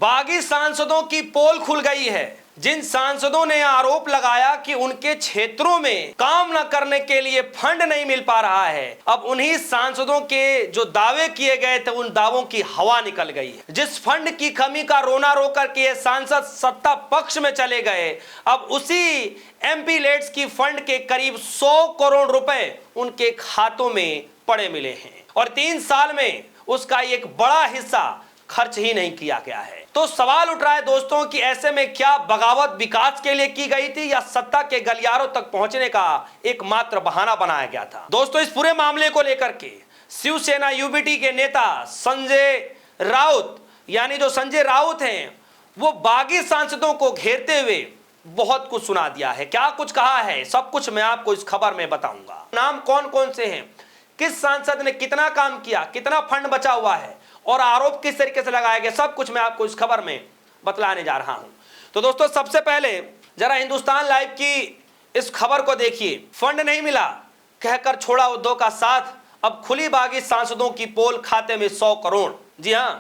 बागी सांसदों की पोल खुल गई है। जिन सांसदों ने आरोप लगाया कि उनके क्षेत्रों में काम न करने के लिए फंड नहीं मिल पा रहा है, अब उन्हीं सांसदों के जो दावे किए गए थे उन दावों की हवा निकल गई है। जिस फंड की कमी का रोना रो करके ये सांसद सत्ता पक्ष में चले गए, अब उसी एमपी लेट्स की फंड के करीब 100 करोड़ रुपए उनके खातों में पड़े मिले हैं और 3 साल में उसका एक बड़ा हिस्सा खर्च ही नहीं किया गया है। तो सवाल उठ रहा है दोस्तों कि ऐसे में क्या बगावत विकास के लिए की गई थी या सत्ता के गलियारों तक पहुंचने का एकमात्र बहाना बनाया गया था। दोस्तों, इस पूरे मामले को लेकर के शिवसेना यूबीटी के नेता संजय राउत यानी जो संजय राउत हैं, वो बागी सांसदों को घेरते हुए बहुत कुछ सुना दिया है। क्या कुछ कहा है, सब कुछ मैं आपको इस खबर में बताऊंगा। नाम कौन कौन से हैं, किस सांसद ने कितना काम किया, कितना फंड बचा हुआ है और आरोप किस तरीके से लगाए गए, सब कुछ मैं आपको इस खबर में बतलाने जा रहा हूं। तो दोस्तों, सबसे पहले जरा हिंदुस्तान लाइव की इस खबर को देखिए। फंड नहीं मिला कहकर छोड़ा उद्योग का साथ, अब खुली बागी सांसदों की पोल, खाते में 100 करोड़। जी हां,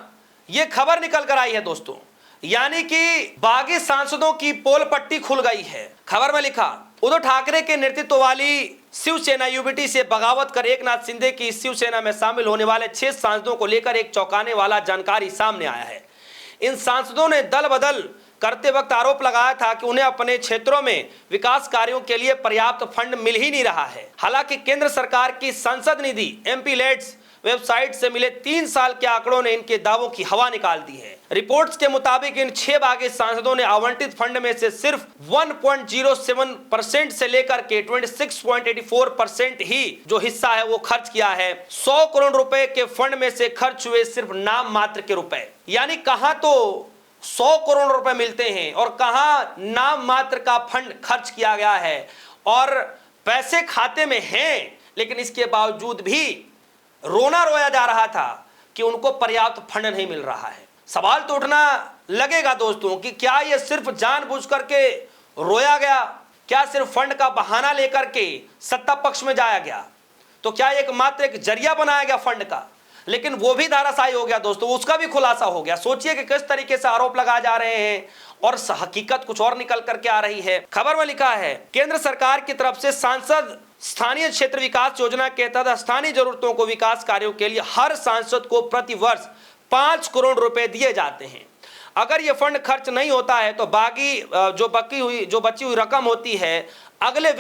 यह खबर निकल कर आई है दोस्तों, यानी कि बागी सांसदों की पोल पट्टी खुल गई है। खबर में लिखा, उद्धव ठाकरे के नेतृत्व वाली शिवसेना यूबीटी से बगावत कर एकनाथ शिंदे की शिवसेना में शामिल होने वाले 6 सांसदों को लेकर एक चौंकाने वाला जानकारी सामने आया है। इन सांसदों ने दल बदल करते वक्त आरोप लगाया था कि उन्हें अपने क्षेत्रों में विकास कार्यों के लिए पर्याप्त फंड मिल ही नहीं रहा है। हालांकि केंद्र सरकार की संसद निधि एमपी लेट्स वेबसाइट से मिले 3 साल के आंकड़ों ने इनके दावों की हवा निकाल दी है। रिपोर्ट्स के मुताबिक इन 6 बागी सांसदों ने आवंटित फंड में से सिर्फ 1.07% से लेकर के 26.84% ही जो हिस्सा है वो खर्च किया है। 100 करोड़ रुपए के फंड में से खर्च हुए सिर्फ नाम मात्र के रुपए, यानी कहां तो 100 करोड़ रुपए मिलते हैं और कहां नाम मात्र का फंड खर्च किया गया है और पैसे खाते में हैं, लेकिन इसके बावजूद भी रोना रोया जा रहा था कि उनको पर्याप्त फंड नहीं मिल रहा है। सवाल तो उठना लगेगा दोस्तों कि क्या यह सिर्फ जानबूझ करके रोया गया, क्या सिर्फ फंड का बहाना लेकर के सत्ता पक्ष में जाया गया, तो क्या एक मात्र एक जरिया बनाया गया फंड का, लेकिन वो भी धाराशायी हो गया दोस्तों, उसका भी खुलासा हो गया। सोचिए कि किस तरीके से आरोप लगाए जा रहे हैं और हकीकत कुछ और निकल करके आ रही है। खबर में लिखा है, केंद्र सरकार की तरफ से सांसद स्थानीय क्षेत्र विकास योजना के तहत स्थानीय जरूरतों को विकास कार्यों के लिए हर सांसद को प्रति वर्ष 5 करोड़ रुपए दिए जाते हैं। अगर यह फंड खर्च नहीं होता है तो बागी जो बची हुई रकम होती है अगले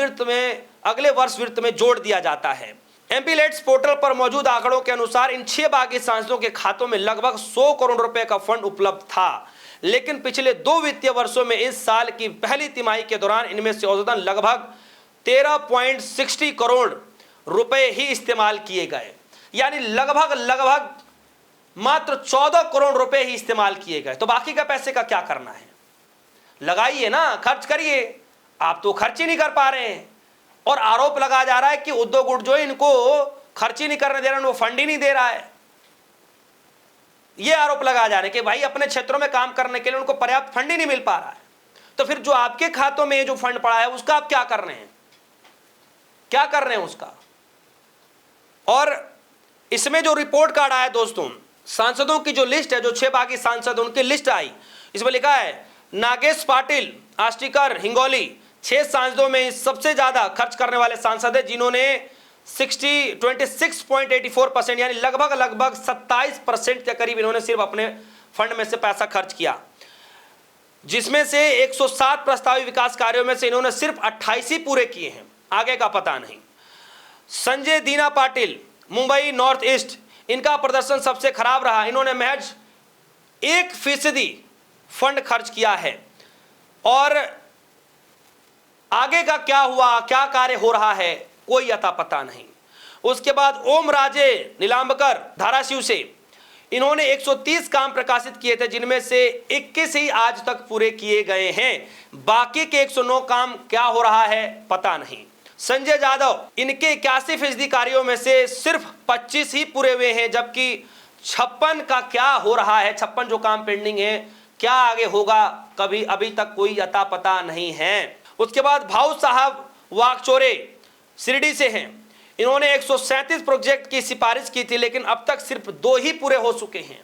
वर्ष वित्त में जोड़ दिया जाता है। एमपी लेट्स पोर्टल पर मौजूद आंकड़ों के अनुसार इन 6 बागी सांसदों के खातों में लगभग 100 करोड़ रुपए का फंड उपलब्ध था, लेकिन पिछले 2 वित्तीय वर्षों में इस साल की पहली तिमाही के दौरान इनमें से औसतन लगभग 13.60 करोड़ रुपए ही इस्तेमाल किए गए, यानी लगभग मात्र 14 करोड़ रुपए ही इस्तेमाल किए गए। तो बाकी का पैसे का क्या करना है, लगाइए ना, खर्च करिए। आप तो खर्च ही नहीं कर पा रहे हैं और आरोप लगाया जा रहा है कि उद्योग गुट जो इनको खर्च ही नहीं करने दे रहा है, वो फंड ही नहीं दे रहा है। ये आरोप लगाया जा रहा है कि भाई अपने क्षेत्रों में काम करने के लिए उनको पर्याप्त फंड ही नहीं मिल पा रहा है। तो फिर जो आपके खातों में जो फंड पड़ा है उसका आप क्या कर रहे हैं, क्या कर रहे हैं उसका। और इसमें जो रिपोर्ट कार्ड आया दोस्तों, सांसदों की जो लिस्ट है, जो 6 बागी सांसद उनकी लिस्ट आई, इसमें लिखा है नागेश पाटिल आष्टीकर हिंगोली 6 सांसदों में सबसे ज्यादा खर्च करने वाले सांसद है, जिन्होंने 26.84% यानी लगभग 27% के करीब इन्होंने सिर्फ अपने फंड में से पैसा खर्च किया, जिसमें से 107 प्रस्तावित विकास कार्यों में से इन्होंने सिर्फ 28 ही पूरे किए हैं, आगे का पता नहीं। संजय दीना पाटिल मुंबई नॉर्थ ईस्ट, इनका प्रदर्शन सबसे खराब रहा, इन्होंने महज 1% फंड खर्च किया है और आगे का क्या हुआ, क्या कार्य हो रहा है, कोई अता पता नहीं। उसके बाद ओम राजे नीलांबकर धाराशिव से, इन्होंने 130 काम प्रकाशित किए थे, जिनमें से 21 ही आज तक पूरे किए गए हैं, बाकी के 109 काम क्या हो रहा है पता नहीं। संजय यादव, इनके 81% कार्यों में से सिर्फ 25 ही पूरे हुए हैं, जबकि 56 का क्या हो रहा है, 56 जो काम पेंडिंग है, क्या आगे होगा कभी अभी तक कोई अता पता नहीं है। उसके बाद भाऊ साहब वाकचोरे शिरडी से हैं, इन्होंने 137 प्रोजेक्ट की सिफारिश की थी, लेकिन अब तक सिर्फ 2 ही पूरे हो चुके हैं,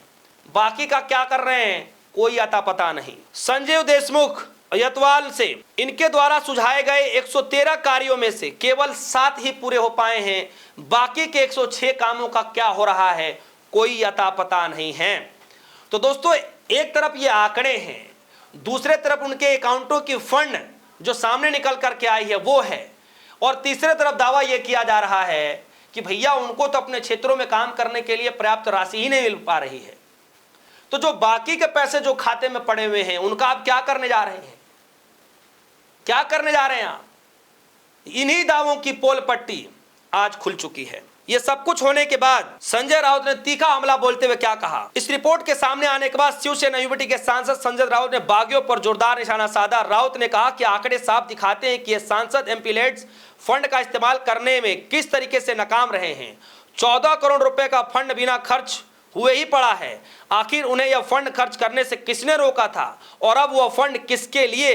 बाकी का क्या कर रहे हैं कोई अता पता नहीं। संजय देशमुख यतवाल से इनके द्वारा सुझाए गए 113 कार्यों में से केवल 7 ही पूरे हो पाए हैं। बाकी के 106 कामों का क्या हो रहा है, कोई अता पता नहीं है। तो दोस्तों, एक तरफ ये आंकड़े हैं, दूसरे तरफ उनके अकाउंटों की फंड जो सामने निकल करके आई है वो है, और तीसरे तरफ दावा यह किया जा रहा है कि भैया उनको तो अपने क्षेत्रों में काम करने के लिए पर्याप्त राशि ही नहीं मिल पा रही है। तो जो बाकी के पैसे जो खाते में पड़े हुए हैं उनका आप क्या करने जा रहे हैं, क्या करने जा रहे हैं आप? इन्हीं दावों की पोल पट्टी आज खुल चुकी है। ये सब कुछ होने के बाद संजय राउत ने तीखा हमला बोलते हुए क्या कहा? इस रिपोर्ट के सामने आने के बाद शिवसेना युवती के सांसद संजय राउत ने बागियों पर जोरदार निशाना साधा। राउत ने कहा कि आंकड़े साफ दिखाते हैं कि ये सांसद एमपीलेट्स फंड का इस्तेमाल करने में किस तरीके से नाकाम रहे हैं। 14 करोड़ रुपए का फंड बिना खर्च हुए ही पड़ा है। आखिर उन्हें यह फंड खर्च करने से किसने रोका था, और अब वह फंड किसके लिए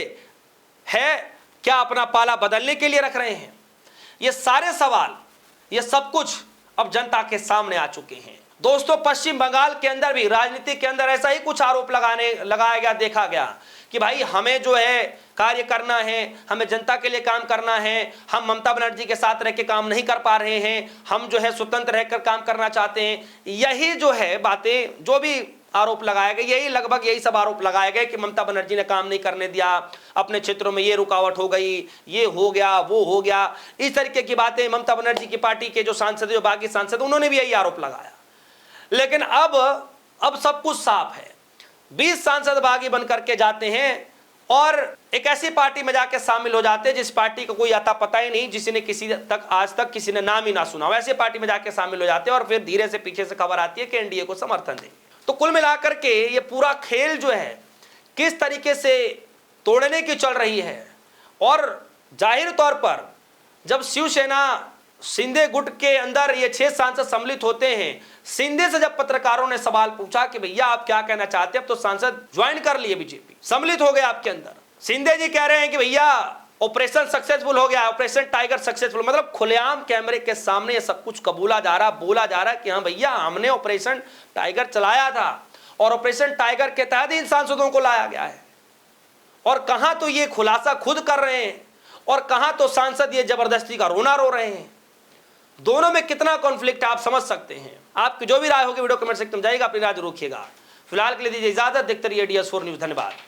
है? क्या अपना पाला बदलने के लिए रख रहे हैं? ये सारे सवाल, ये सब कुछ अब जनता के सामने आ चुके हैं। दोस्तों, पश्चिम बंगाल के अंदर भी राजनीति के अंदर ऐसा ही कुछ आरोप लगाया गया, देखा गया कि भाई हमें जो है कार्य करना है, हमें जनता के लिए काम करना है, हम ममता बनर्जी के साथ रह के काम नहीं कर पा रहे हैं, हम जो है स्वतंत्र रहकर काम करना चाहते हैं। यही जो है बातें, जो भी आरोप लगाए गए, लगभग यही सब आरोप लगाए गए कि ममता बनर्जी ने काम नहीं करने दिया, अपने क्षेत्रों में ये रुकावट हो गई, ये हो गया, वो हो गया, इस तरीके की बातें ममता बनर्जी की पार्टी के जो सांसद, जो बाकी सांसद, उन्होंने भी यही आरोप लगाया। लेकिन अब सब कुछ साफ है। 20 सांसद बागी बन करके जाते हैं और एक ऐसी पार्टी में जाके शामिल हो जाते हैं जिस पार्टी का कोई आता पता ही नहीं, जिसने किसी तक आज तक किसी ने नाम ही ना सुना, वैसे पार्टी में जाके शामिल हो जाते हैं और फिर धीरे से पीछे से खबर आती है कि एनडीए को समर्थन देंगे। तो कुल मिलाकर के ये पूरा खेल जो है किस तरीके से तोड़ने की चल रही है। और जाहिर तौर पर जब शिवसेना शिंदे गुट के अंदर ये 6 सांसद सम्मिलित होते हैं, शिंदे से जब पत्रकारों ने सवाल पूछा कि भैया आप क्या कहना चाहते हैं, अब तो सांसद ज्वाइन कर लिए, बीजेपी सम्मिलित हो गए आपके अंदर, शिंदे जी कह रहे हैं कि भैया ऑपरेशन सक्सेसफुल हो गया, ऑपरेशन टाइगर सक्सेसफुल। मतलब खुलेआम कैमरे के सामने ये सब कुछ कबूला जा रहा, बोला जा रहा कि हाँ भैया हमने ऑपरेशन टाइगर चलाया था और ऑपरेशन टाइगर के तहत इन सांसदों को लाया गया है। और कहां तो ये खुलासा खुद कर रहे हैं और कहां तो सांसद ये जबरदस्ती का रोना रो रहे हैं। दोनों में कितना कॉन्फ्लिक्ट आप समझ सकते हैं। आपकी जो भी राय होगी वीडियो कमेंट सेक्शन में जाइएगा, अपनी राय जरूर रखिएगा। फिलहाल के लिए दीजिए इजाजत, देखते रहिए DS4 न्यूज। धन्यवाद।